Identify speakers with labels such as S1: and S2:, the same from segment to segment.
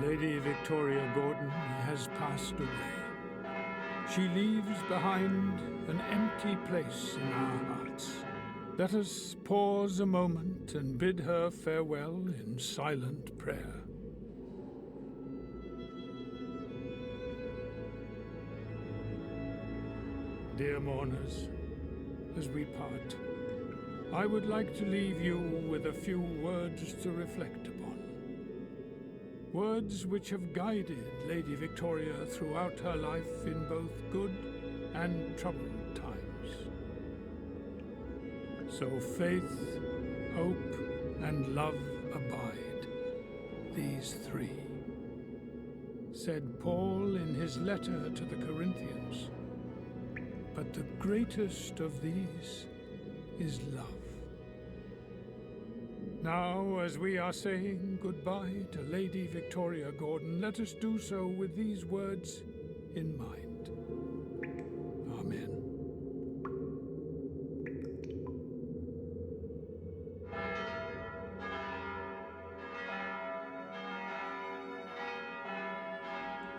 S1: Lady Victoria Gordon has passed away. She leaves behind an empty place in our hearts. Let us pause a moment and bid her farewell in silent prayer. Dear mourners, as we part, I would like to leave you with a few words to reflect upon. Words which have guided Lady Victoria throughout her life in both good and troubled times. So faith, hope, and love abide, these three, said Paul in his letter to the Corinthians. But the greatest of these is love. Now, as we are saying goodbye to Lady Victoria Gordon, let us do so with these words in mind. Amen.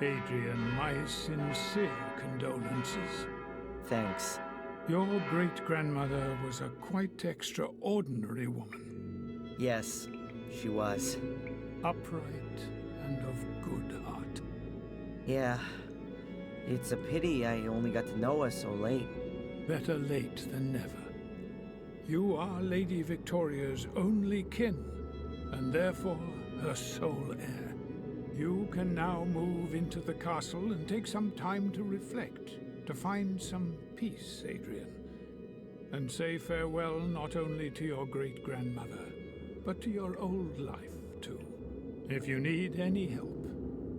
S1: Adrian, my sincere condolences.
S2: Thanks.
S1: Your great-grandmother was a quite extraordinary woman.
S2: Yes, she was.
S1: Upright and of good heart.
S2: Yeah. It's a pity I only got to know her so late.
S1: Better late than never. You are Lady Victoria's only kin, and therefore her sole heir. You can now move into the castle and take some time to reflect, to find some peace, Adrian, and say farewell not only to your great-grandmother, but to your old life, too. If you need any help,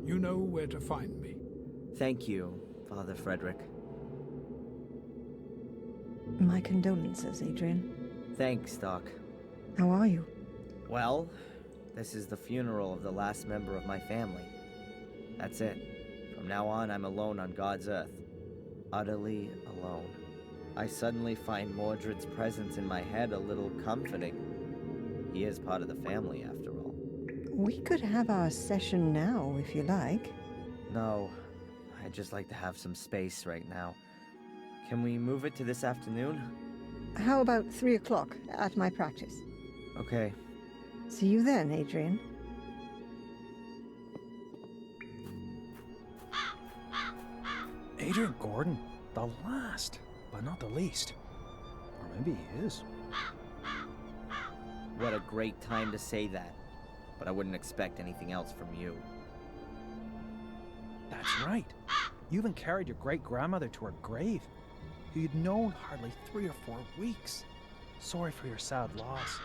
S1: you know where to find me.
S2: Thank you, Father Frederick.
S3: My condolences, Adrian.
S2: Thanks, Doc.
S3: How are you?
S2: Well, this is the funeral of the last member of my family. That's it. From now on, I'm alone on God's earth. Utterly alone. I suddenly find Mordred's presence in my head a little comforting. He is part of the family, after all.
S3: We could have our session now, if you like.
S2: No, I'd just like to have some space right now. Can we move it to this afternoon?
S3: How about 3 o'clock at my practice?
S2: Okay.
S3: See you then, Adrian.
S4: Adrian Gordon, the last, but not the least. Or maybe he is.
S2: What a great time to say that. But I wouldn't expect anything else from you.
S4: That's right. You even carried your great-grandmother to her grave, who you'd known hardly 3 or 4 weeks. Sorry for your sad loss.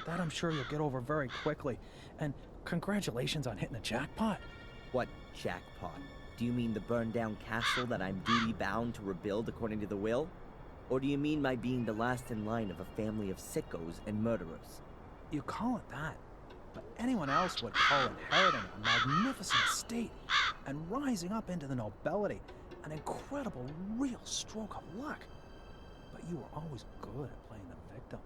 S4: That I'm sure you'll get over very quickly. And congratulations on hitting the jackpot.
S2: What jackpot? Do you mean the burned-down castle that I'm duty-bound to rebuild according to the will? Or do you mean my being the last in line of a family of sickos and murderers?
S4: You call it that, but anyone else would call inheriting a magnificent estate and rising up into the nobility an incredible, real stroke of luck. But you were always good at playing the victim.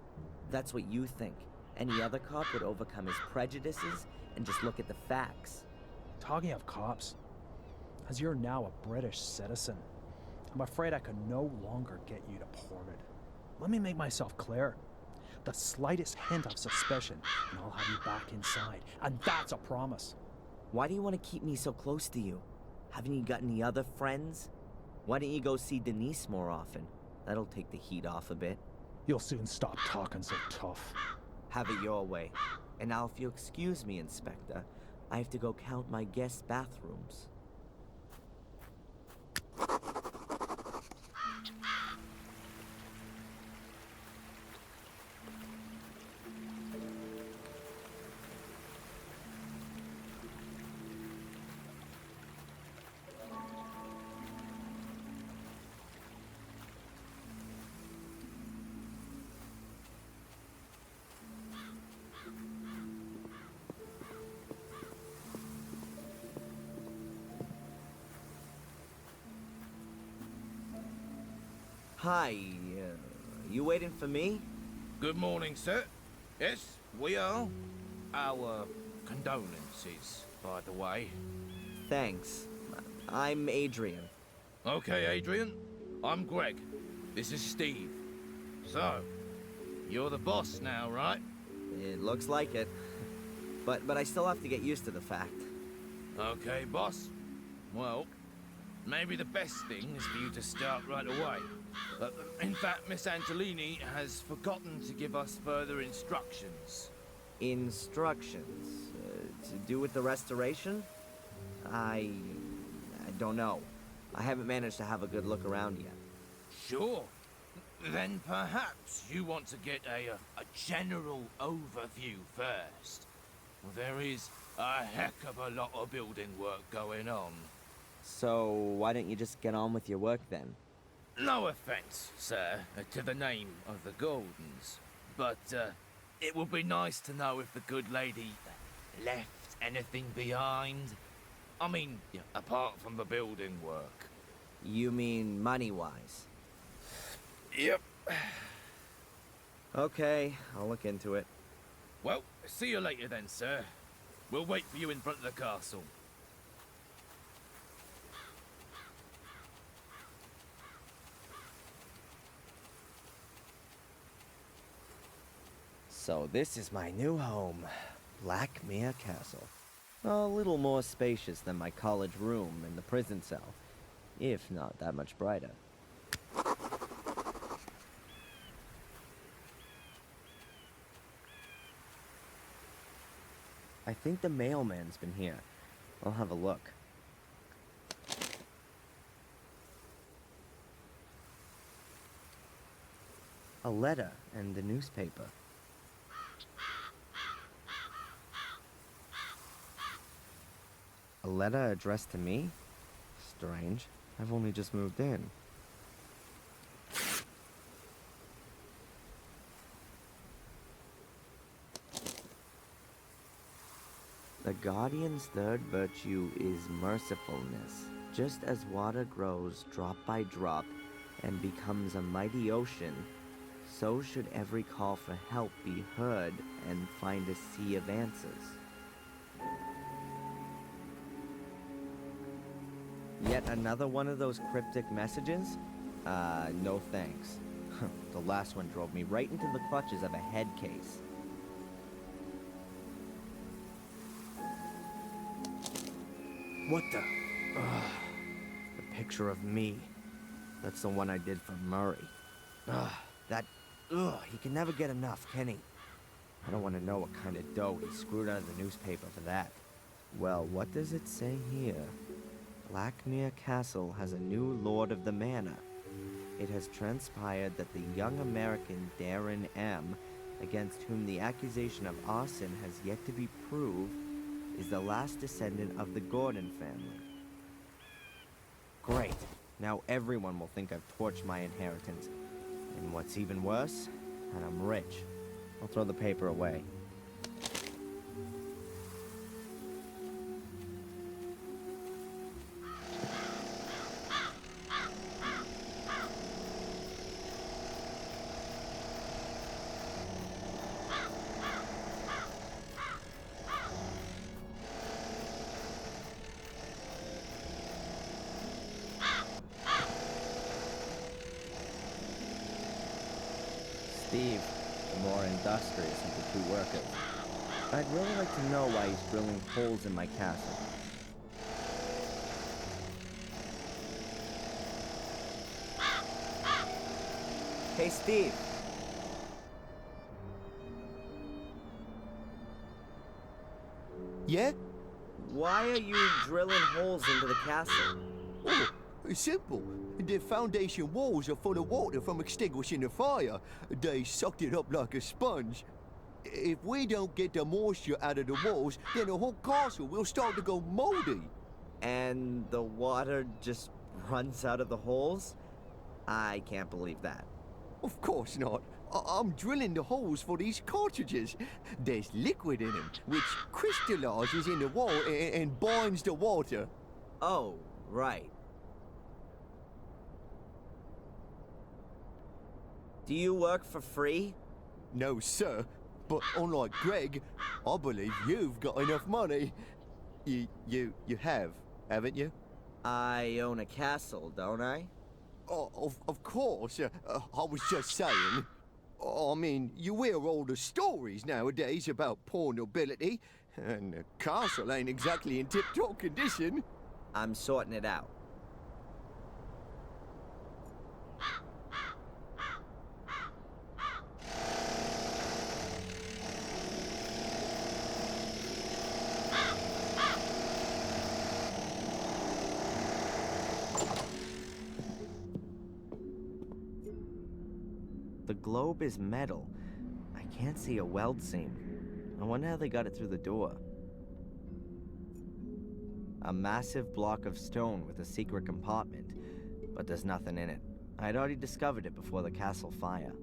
S2: That's what you think. Any other cop would overcome his prejudices and just look at the facts.
S4: Talking of cops, as you're now a British citizen, I'm afraid I can no longer get you deported. Let me make myself clear. The slightest hint of suspicion, and I'll have you back inside. And that's a promise.
S2: Why do you want to keep me so close to you? Haven't you got any other friends? Why don't you go see Denise more often? That'll take the heat off a bit.
S4: You'll soon stop talking so tough.
S2: Have it your way. And now if you'll excuse me, Inspector, I have to go count my guest bathrooms. Hi, you waiting for me?
S5: Good morning, sir. Yes, we are. Our condolences, by the way.
S2: Thanks. I'm Adrian.
S5: Okay, Adrian. I'm Greg. This is Steve. So, you're the boss now, right?
S2: It looks like it. But I still have to get used to the fact.
S5: Okay, boss. Well, maybe the best thing is for you to start right away. In fact, Miss Angelini has forgotten to give us further instructions.
S2: Instructions? To do with the restoration? I don't know. I haven't managed to have a good look around yet.
S5: Sure. Then perhaps you want to get a general overview first. Well, there is a heck of a lot of building work going on.
S2: So, why don't you just get on with your work then?
S5: No offense, sir, to the name of the Gordons, but it would be nice to know if the good lady left anything behind. I mean, apart from the building work.
S2: You mean money-wise?
S5: Yep.
S2: Okay, I'll look into it.
S5: Well, see you later then, sir. We'll wait for you in front of the castle.
S2: So this is my new home, Black Mirror Castle. A little more spacious than my college room and the prison cell, if not that much brighter. I think the mailman's been here. I'll have a look. A letter and the newspaper. A letter addressed to me? Strange. I've only just moved in. The Guardian's third virtue is mercifulness. Just as water grows drop by drop and becomes a mighty ocean, so should every call for help be heard and find a sea of answers. Yet another one of those cryptic messages? No thanks. The last one drove me right into the clutches of a head case. What the? The picture of me. That's the one I did for Murray. He can never get enough, can he? I don't want to know what kind of dough he screwed out of the newspaper for that. Well, what does it say here? Black Mirror Castle has a new Lord of the Manor. It has transpired that the young American Darren M., against whom the accusation of arson has yet to be proved, is the last descendant of the Gordon family. Great. Now everyone will think I've torched my inheritance. And what's even worse, that I'm rich. I'll throw the paper away. Steve, the more industrious of the two workers. I'd really like to know why he's drilling holes in my castle. Hey, Steve.
S6: Yeah?
S2: Why are you drilling holes into the castle?
S6: Oh, it's simple. The foundation walls are full of water from extinguishing the fire. They sucked it up like a sponge. If we don't get the moisture out of the walls, then the whole castle will start to go moldy.
S2: And the water just runs out of the holes? I can't believe that.
S6: Of course not. I'm drilling the holes for these cartridges. There's liquid in them, which crystallizes in the wall and binds the water.
S2: Oh, right. Do you work for free?
S6: No, sir. But unlike Greg, I believe you've got enough money. You have, haven't you?
S2: I own a castle, don't I?
S6: Oh, of course. I was just saying. I mean, you hear all the stories nowadays about poor nobility, and the castle ain't exactly in tip-top condition.
S2: I'm sorting it out. The globe is metal. I can't see a weld seam. I wonder how they got it through the door. A massive block of stone with a secret compartment, but there's nothing in it. I'd already discovered it before the castle fire.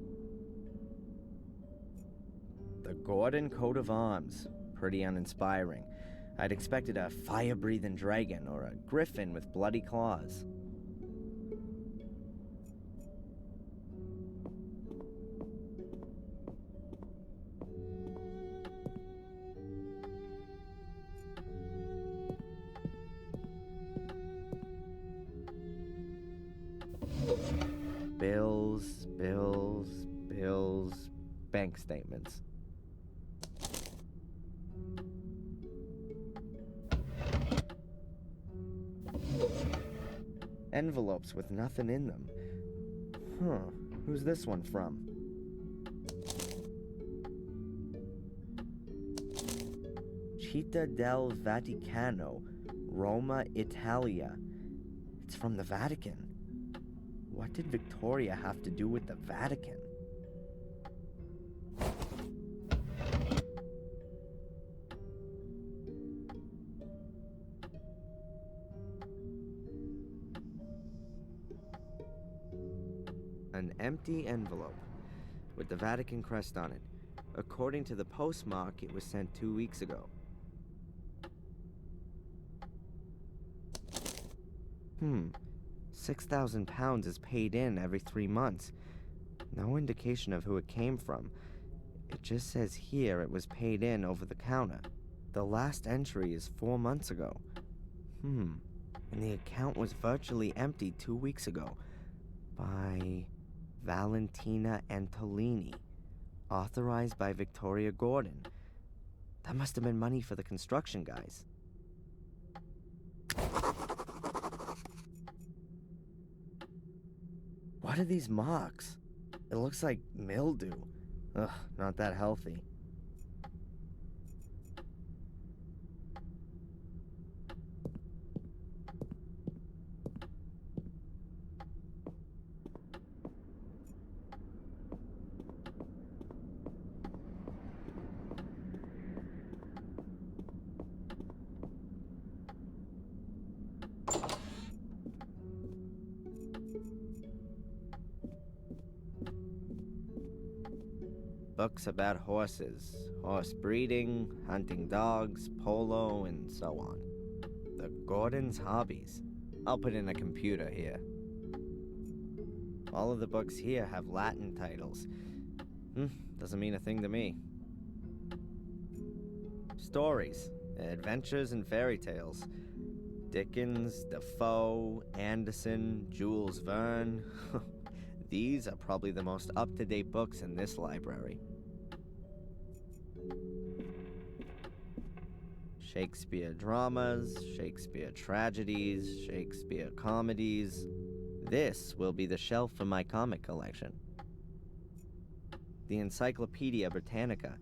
S2: The Gordon coat of arms. Pretty uninspiring. I'd expected a fire-breathing dragon or a griffin with bloody claws. Bills, bank statements. Envelopes with nothing in them. Huh, who's this one from? Città del Vaticano, Roma, Italia. It's from the Vatican. What did Victoria have to do with the Vatican? An empty envelope with the Vatican crest on it. According to the postmark, it was sent 2 weeks ago. £6,000 is paid in every 3 months. No indication of who it came from. It just says here it was paid in over the counter. The last entry is 4 months ago. And the account was virtually empty 2 weeks ago. By Valentina Antolini. Authorized by Victoria Gordon. That must have been money for the construction guys. What are these marks? It looks like mildew. Ugh, not that healthy. Books about horses, horse breeding, hunting dogs, polo, and so on. The Gordons' hobbies. I'll put in a computer here. All of the books here have Latin titles. Doesn't mean a thing to me. Stories, adventures, and fairy tales. Dickens, Defoe, Anderson, Jules Verne. These are probably the most up-to-date books in this library. Shakespeare dramas, Shakespeare tragedies, Shakespeare comedies. This will be the shelf for my comic collection. The Encyclopedia Britannica,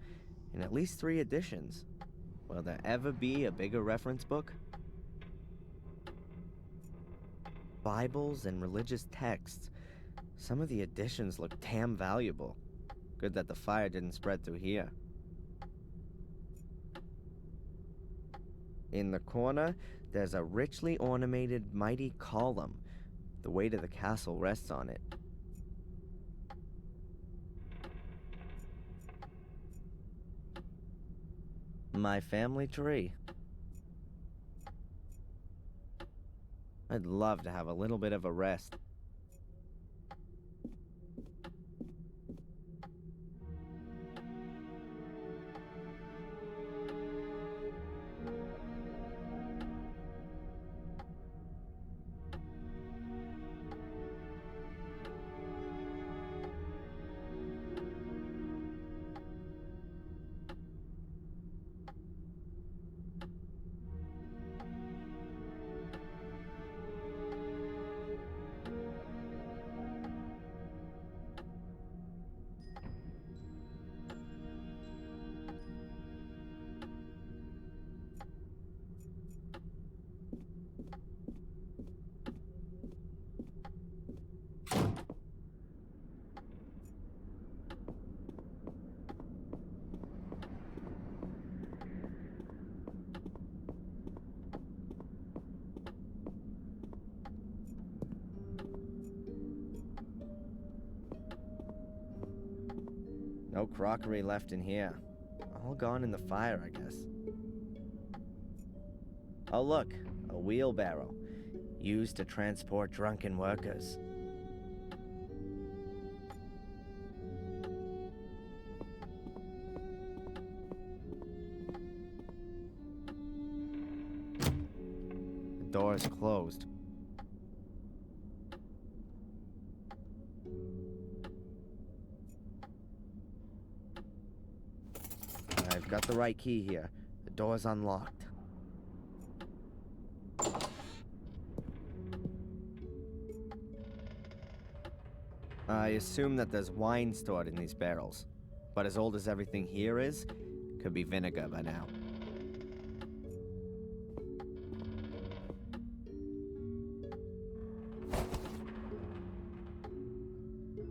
S2: in at least 3 editions. Will there ever be a bigger reference book? Bibles and religious texts. Some of the editions look damn valuable. Good that the fire didn't spread through here. In the corner, there's a richly ornamented mighty column. The weight of the castle rests on it. My family tree. I'd love to have a little bit of a rest. No crockery left in here. All gone in the fire, I guess. Oh look, a wheelbarrow. Used to transport drunken workers. The door is closed. I've got the right key here. The door's unlocked. I assume that there's wine stored in these barrels, but as old as everything here is, could be vinegar by now.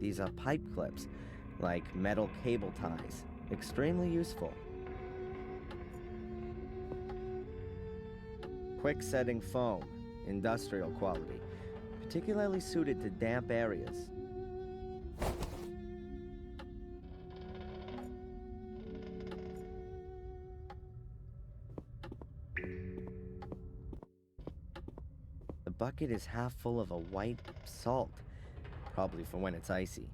S2: These are pipe clips, like metal cable ties. Extremely useful. Quick setting foam, industrial quality, particularly suited to damp areas. The bucket is half full of a white salt, probably for when it's icy.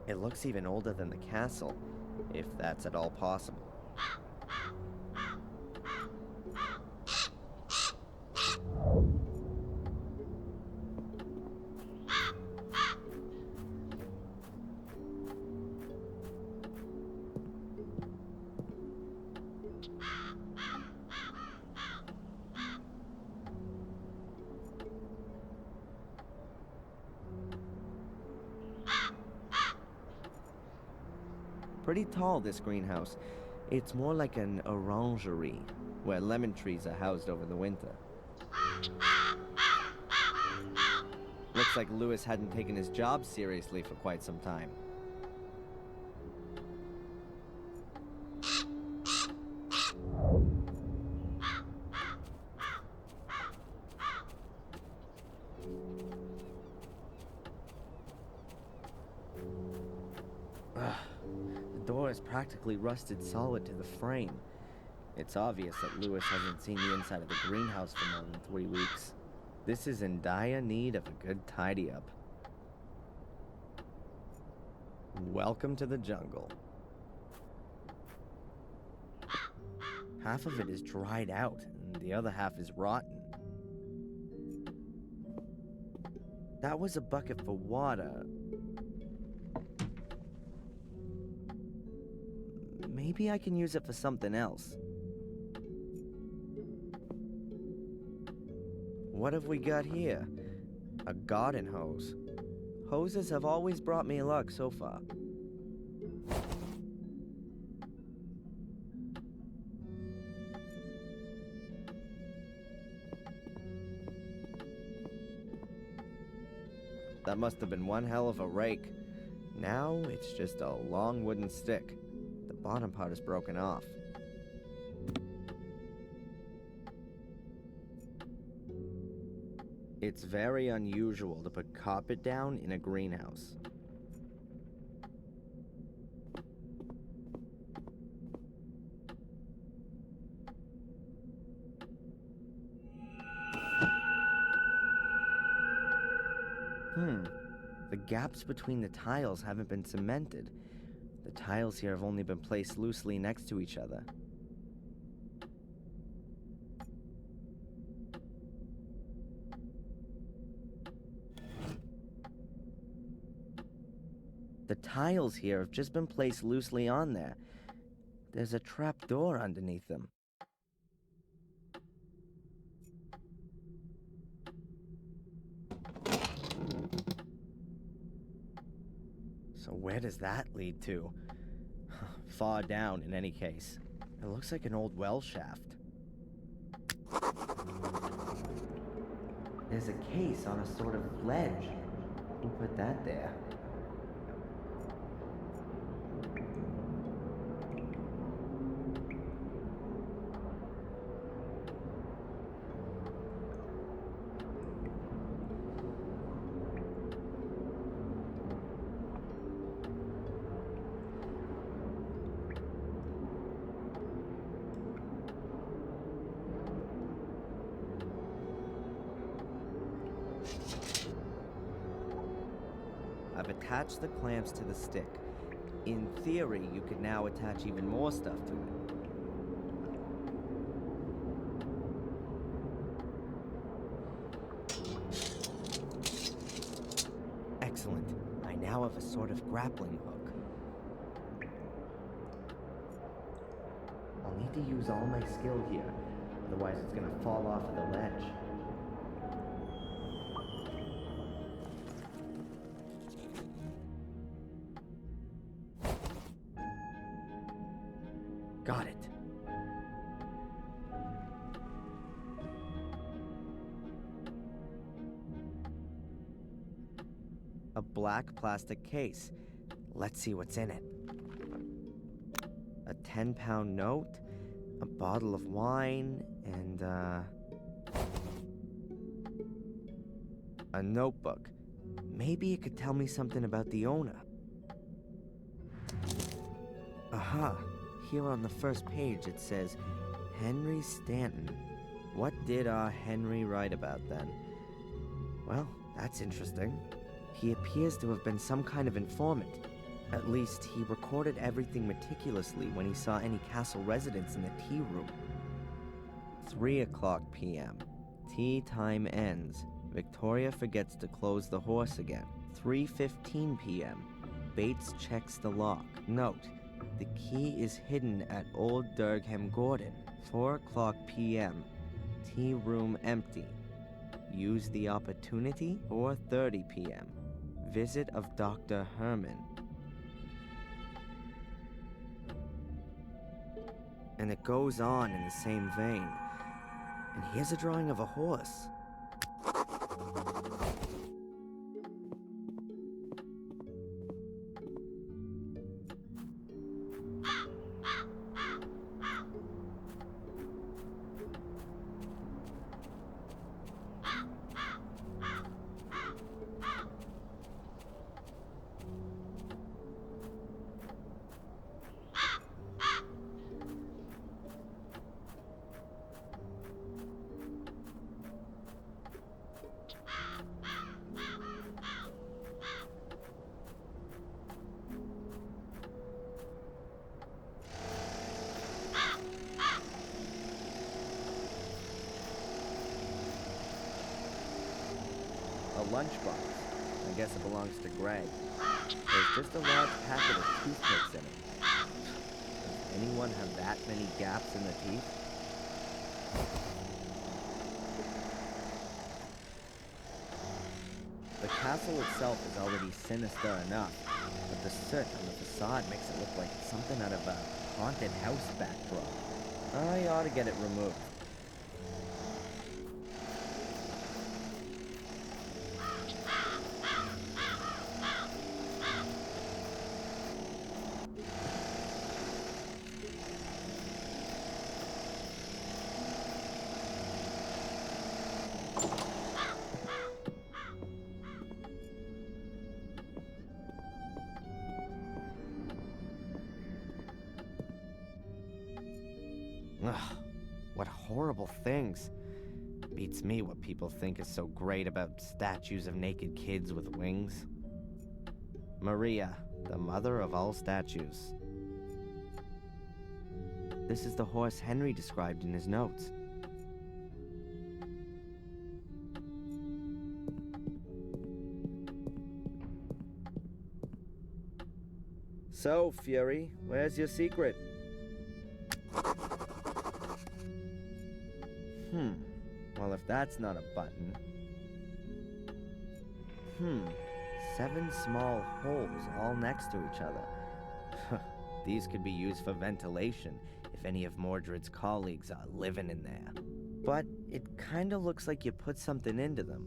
S2: It looks even older than the castle, if that's at all possible. Pretty tall, this greenhouse. It's more like an orangery, where lemon trees are housed over the winter. Looks like Lewis hadn't taken his job seriously for quite some time. The door is practically rusted solid to the frame. It's obvious that Lewis hasn't seen the inside of the greenhouse for more than 3 weeks. This is in dire need of a good tidy-up. Welcome to the jungle. Half of it is dried out, and the other half is rotten. That was a bucket for water. Maybe I can use it for something else. What have we got here? A garden hose. Hoses have always brought me luck so far. That must have been one hell of a rake. Now it's just a long wooden stick. The bottom part is broken off. It's very unusual to put carpet down in a greenhouse. The gaps between the tiles haven't been cemented. The tiles here have only been placed loosely next to each other. The tiles here have just been placed loosely on there. There's a trap door underneath them. So where does that lead to? Far down, in any case. It looks like an old well shaft. There's a case on a sort of ledge. Who put that there? I've attached the clamps to the stick. In theory, you could now attach even more stuff to it. Excellent. I now have a sort of grappling hook. I'll need to use all my skill here, otherwise it's gonna fall off of the ledge. Got it. A black plastic case. Let's see what's in it. A 10-pound note, a bottle of wine, and a notebook. Maybe it could tell me something about the owner. Aha. Here on the first page it says, Henry Stanton. What did our Henry write about then? Well, that's interesting. He appears to have been some kind of informant. At least, he recorded everything meticulously when he saw any castle residents in the tea room. 3:00 p.m. Tea time ends. Victoria forgets to close the horse again. 3:15 p.m. Bates checks the lock. Note, the key is hidden at Old Durgham Gordon. 4:00 p.m. Tea room empty. Use the opportunity. 4:30 p.m. Visit of Dr. Herman. And it goes on in the same vein. And here's a drawing of a horse. A lunchbox. I guess it belongs to Greg. There's just a large packet of toothpicks in it. Does anyone have that many gaps in the teeth? The castle itself is already sinister enough, but the soot on the facade makes it look like something out of a haunted house backdrop. I ought to get it removed. Ugh, what horrible things. Beats me what people think is so great about statues of naked kids with wings. Maria, the mother of all statues. This is the horse Henry described in his notes. So, Fury, where's your secret? Well, if that's not a button. 7 small holes all next to each other. These could be used for ventilation if any of Mordred's colleagues are living in there. but it kinda looks like you put something into them.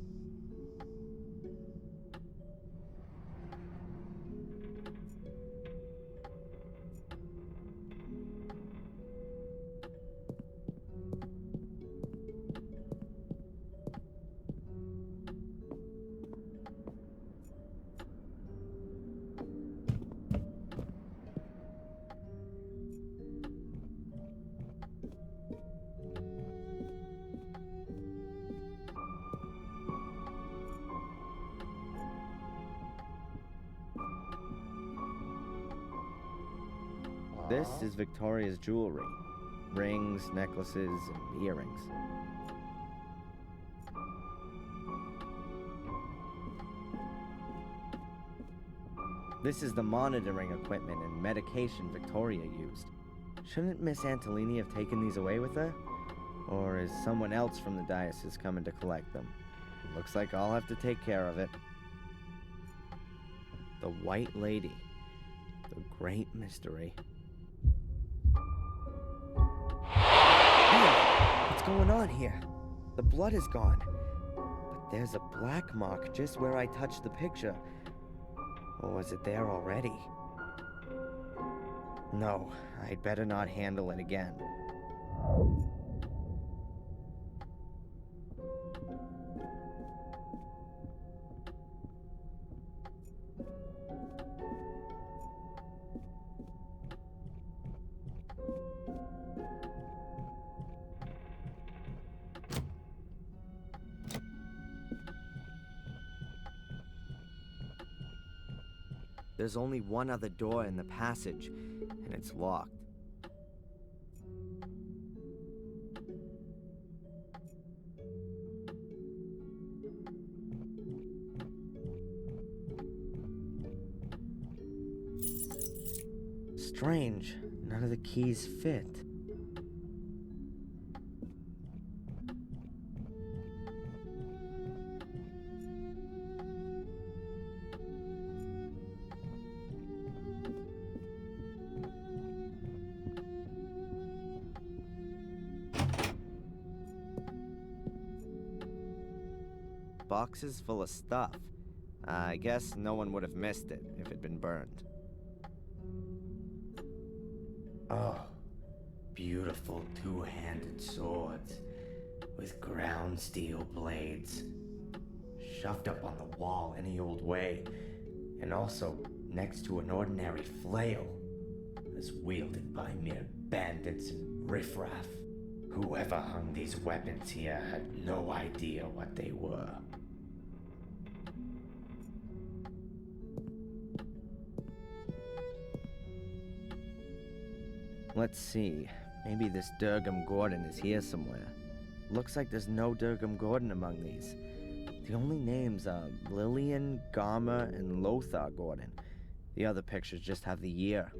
S2: This is Victoria's jewelry. Rings, necklaces, and earrings. This is the monitoring equipment and medication Victoria used. Shouldn't Miss Antolini have taken these away with her? Or is someone else from the diocese coming to collect them? Looks like I'll have to take care of it. The White Lady. The great mystery. What's going on here? The blood is gone. But there's a black mark just where I touched the picture. Or was it there already? No, I'd better not handle it again. There's only one other door in the passage, and it's locked. Strange, none of the keys fit. Boxes full of stuff. I guess no one would have missed it if it'd been burned.
S7: Oh, beautiful two-handed swords with ground steel blades, shoved up on the wall any old way, and also next to an ordinary flail, as wielded by mere bandits and riffraff. Whoever hung these weapons here had no idea what they were.
S2: Let's see. Maybe this Durgam Gordon is here somewhere. Looks like there's no Durgam Gordon among these. The only names are Lillian, Garmer, and Lothar Gordon. The other pictures just have the year.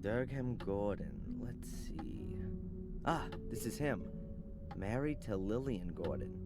S2: Durgam Gordon, let's see. Ah, this is him. Married to Lillian Gordon.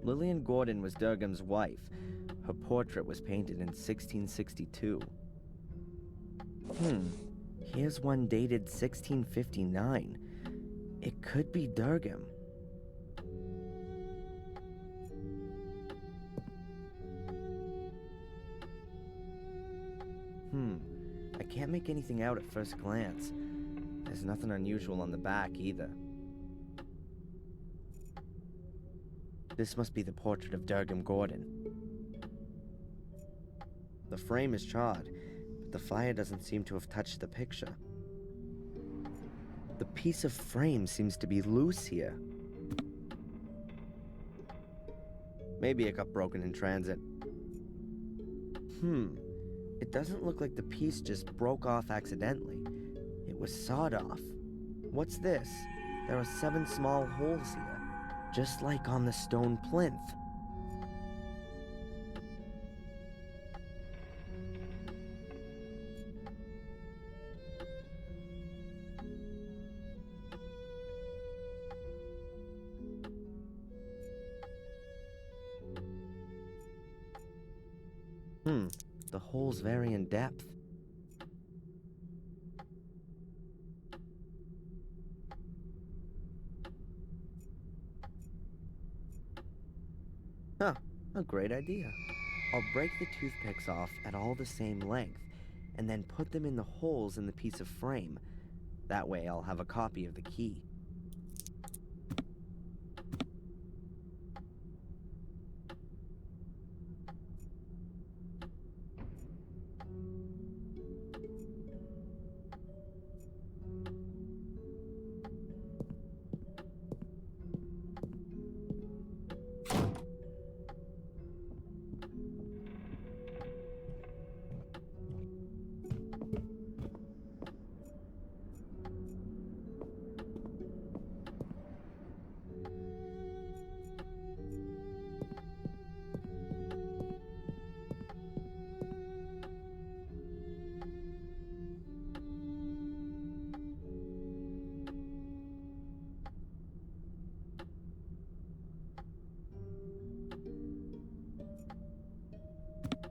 S2: Lillian Gordon was Durgam's wife. Her portrait was painted in 1662. Here's one dated 1659. It could be Durgam. I can't make anything out at first glance. There's nothing unusual on the back either. This must be the portrait of Durgam Gordon. The frame is charred, but the fire doesn't seem to have touched the picture. The piece of frame seems to be loose here. Maybe it got broken in transit. It doesn't look like the piece just broke off accidentally. It was sawed off. What's this? There are 7 small holes here, just like on the stone plinth. The holes vary in depth. Huh, a great idea. I'll break the toothpicks off at all the same length, and then put them in the holes in the piece of frame. That way I'll have a copy of the key.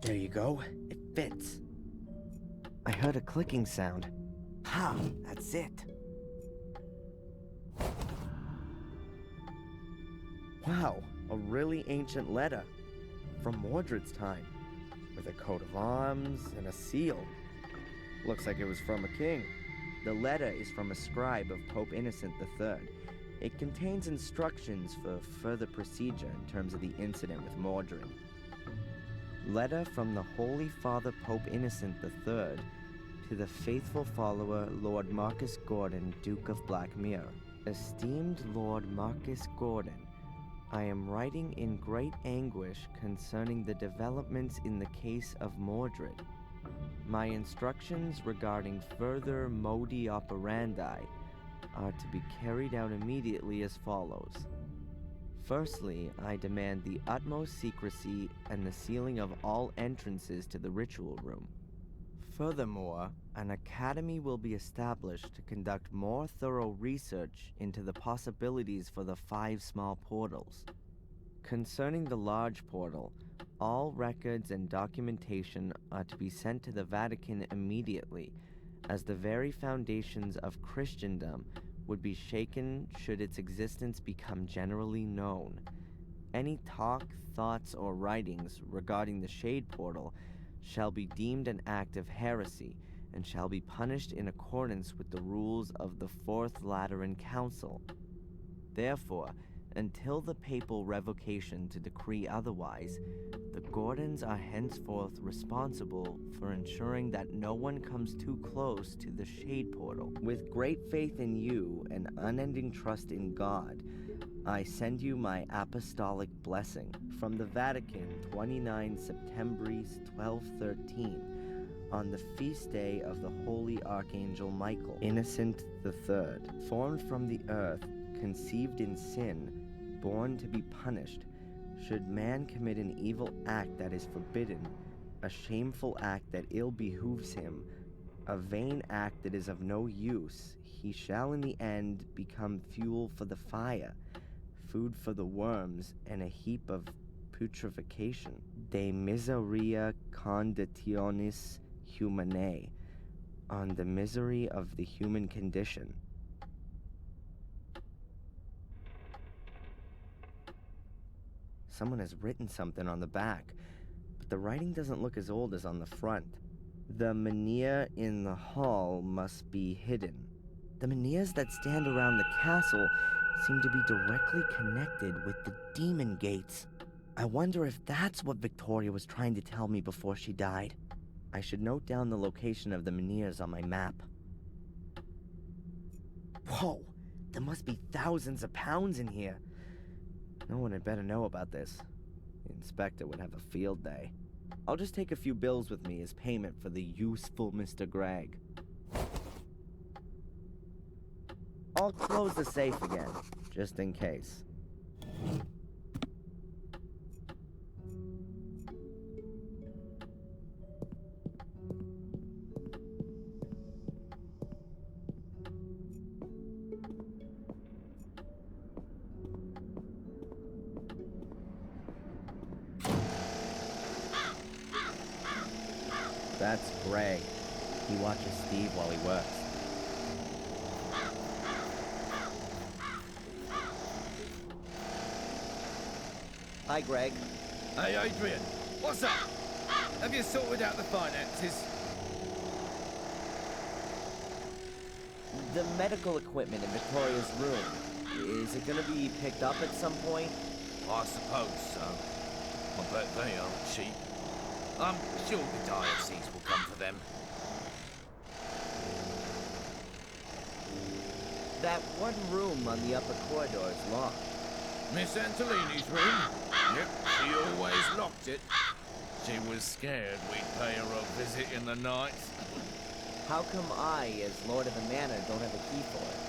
S2: There you go. It fits. I heard a clicking sound. Ha! That's it. Wow, a really ancient letter. From Mordred's time. With a coat of arms and a seal. Looks like it was from a king. The letter is from a scribe of Pope Innocent III. It contains instructions for further procedure in terms of the incident with Mordred. Letter from the Holy Father Pope Innocent III to the faithful follower Lord Marcus Gordon, Duke of Black Mirror. Esteemed Lord Marcus Gordon, I am writing in great anguish concerning the developments in the case of Mordred. My instructions regarding further modi operandi are to be carried out immediately as follows. Firstly, I demand the utmost secrecy and the sealing of all entrances to the ritual room. Furthermore, an academy will be established to conduct more thorough research into the possibilities for the 5 small portals. Concerning the large portal, all records and documentation are to be sent to the Vatican immediately, as the very foundations of Christendom would be shaken should its existence become generally known. Any talk, thoughts, or writings regarding the Shade Portal shall be deemed an act of heresy and shall be punished in accordance with the rules of the Fourth Lateran Council. Therefore, until the papal revocation to decree otherwise, the Gordons are henceforth responsible for ensuring that no one comes too close to the Shade Portal. With great faith in you and unending trust in God, I send you my apostolic blessing. From the Vatican, 29 Septembris 1213, on the feast day of the Holy Archangel Michael, Innocent III, formed from the earth, conceived in sin, born to be punished. Should man commit an evil act that is forbidden, a shameful act that ill behooves him, a vain act that is of no use, he shall in the end become fuel for the fire, food for the worms, and a heap of putrefaction. De miseria conditionis humanae, on the misery of the human condition. Someone has written something on the back, but the writing doesn't look as old as on the front. The menhir in the hall must be hidden. The menhirs that stand around the castle seem to be directly connected with the demon gates. I wonder if that's what Victoria was trying to tell me before she died. I should note down the location of the menhirs on my map. Whoa, there must be thousands of pounds in here. No one had better know about this. The inspector would have a field day. I'll just take a few bills with me as payment for the useful Mr. Gregg. I'll close the safe again, just in case. That's Gray. He watches Steve while he works. Hi, Greg.
S5: Hey, Adrian. What's up? Have you sorted out the finances?
S2: The medical equipment in Victoria's room, is it gonna be picked up at some point?
S5: I suppose so. I bet they aren't cheap. I'm sure the diocese will come for them.
S2: That one room on the upper corridor is locked.
S5: Miss Antolini's room? Yep, she always locked it. She was scared we'd pay her a visit in the night.
S2: How come I, as Lord of the Manor, don't have a key for it?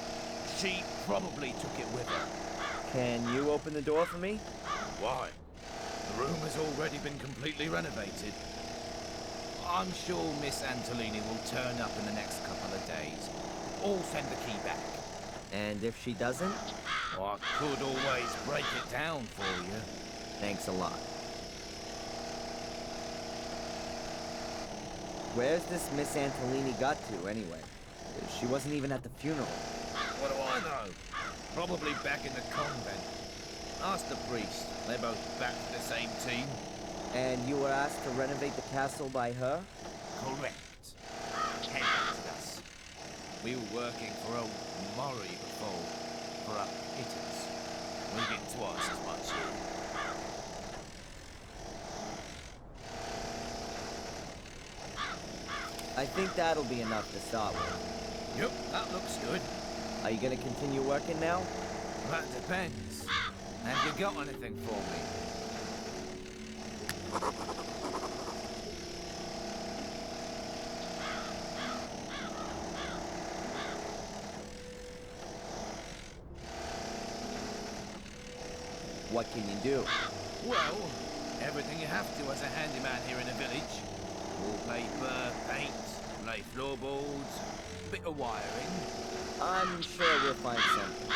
S5: She probably took it with her.
S2: Can you open the door for me?
S5: Why? The room has already been completely renovated. I'm sure Miss Antolini will turn up in the next couple of days. Or send the key back.
S2: And if she doesn't?
S5: I could always break it down for you.
S2: Thanks a lot. Where's this Miss Antolini got to, anyway? She wasn't even at the funeral.
S5: What do I know? Probably back in the convent. Ask the priest. They're both back to the same team.
S2: And you were asked to renovate the castle by her?
S5: Correct. Headhunted us. We were working for old Murray before, for our hitters. We get twice as much here.
S2: I think that'll be enough to start with.
S5: Yep, that looks good.
S2: Are you gonna continue working now?
S5: That depends. Have you got anything for me?
S2: What can you do?
S5: Well, everything you have to as a handyman here in the village. Wallpaper, paint, lay floorboards, bit of wiring.
S2: I'm sure we'll find something.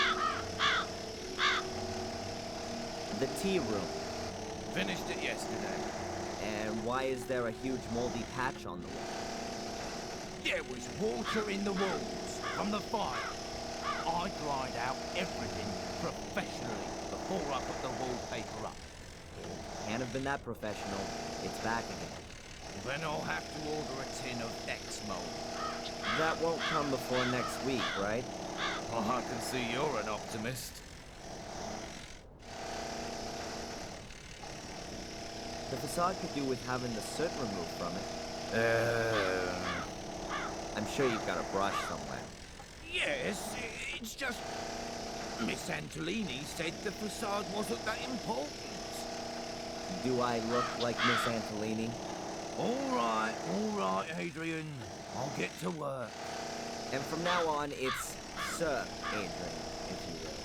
S2: The tea room.
S5: Finished it yesterday.
S2: And why is there a huge moldy patch on the wall?
S5: There was water in the walls from the fire. I dried out everything professionally before I put the wallpaper up.
S2: Can't have been that professional. It's back again.
S5: Then I'll have to order a tin of X-Mold.
S2: That won't come before next week, right?
S5: Oh, I can see you're an optimist.
S2: The facade could do with having the soot removed from it. I'm sure you've got a brush somewhere.
S5: Yes, it's just... Miss Antolini said the facade wasn't that important.
S2: Do I look like Miss Antolini?
S5: All right, Adrian. I'll get to work.
S2: And from now on, it's Sir Adrian, if you will.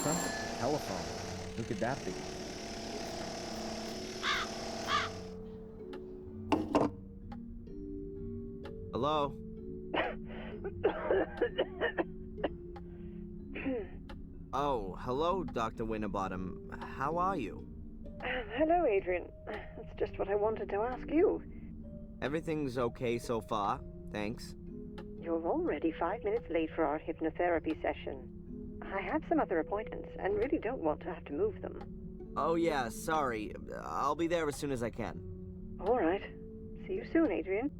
S2: Trumpet, telephone. Who could that be? Hello? Oh, hello, Dr. Winterbottom. How are you?
S3: Hello, Adrian. That's just what I wanted to ask you.
S2: Everything's okay so far, thanks.
S3: You're already 5 minutes late for our hypnotherapy session. I have some other appointments and really don't want to have to move them.
S2: Oh yeah, sorry. I'll be there as soon as I can.
S3: All right. See you soon, Adrian.